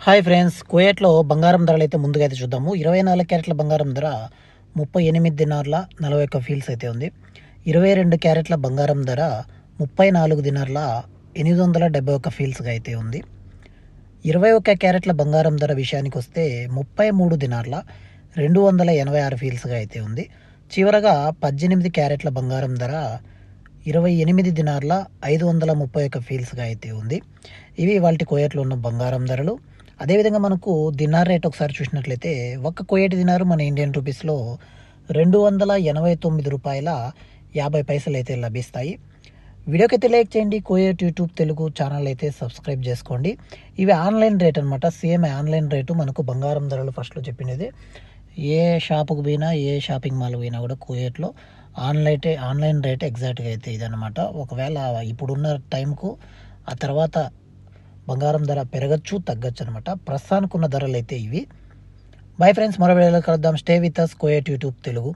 Hi friends, కువైట్లో బంగారం ధరలు అయితే ముందుగా అయితే చూద్దాము. 24 క్యారెట్ల బంగారం ధర 38 దినార్ల 41 ఫీల్స్ అయితే ఉంది. 22 క్యారెట్ల బంగారం ధర 34 దినార్ల 871 ఫీల్స్గా అయితే ఉంది. 21 క్యారెట్ల బంగారం ధర విషయానికి వస్తే 33 దినార్ల 286 ఫీల్స్గా అయితే ఉంది. చివరగా 18 క్యారెట్ల బంగారం ధర 28 దినార్ల 531 ఫీల్స్గా అయితే ఉంది. ఇవి ఇవాల్టి కువైట్లో ఉన్న బంగారం ధరలు. అదేవిధంగా మనకు దినార్ రేట్ ఒకసారి చూసినట్లయితే ఒక్క కువైట్ దినారు మన ఇండియన్ రూపీస్లో $289.50 అయితే లభిస్తాయి. వీడియోకి అయితే లైక్ చేయండి. కువైట్ యూట్యూబ్ తెలుగు ఛానల్ అయితే సబ్స్క్రైబ్ చేసుకోండి. ఇవి ఆన్లైన్ రేట్ అనమాట. సేమ్ ఆన్లైన్ రేటు మనకు బంగారం ధరలు ఫస్ట్లో చెప్పినది. ఏ షాపుకు పోయినా ఏ షాపింగ్ మాల్ పోయినా కూడా కువైట్లో ఆన్లైన్ రేట్ ఎగ్జాక్ట్గా అయితే ఇదనమాట. ఒకవేళ ఇప్పుడున్న టైంకు ఆ తర్వాత బంగారం ధర పెరగచ్చు తగ్గచ్చు అనమాట. ప్రస్తుతానికి ఉన్న ధరలు అయితే ఇవి. బై ఫ్రెండ్స్, మరో వీడియోలో కలుద్దాం. Stay with us Kuwait YouTube Telugu.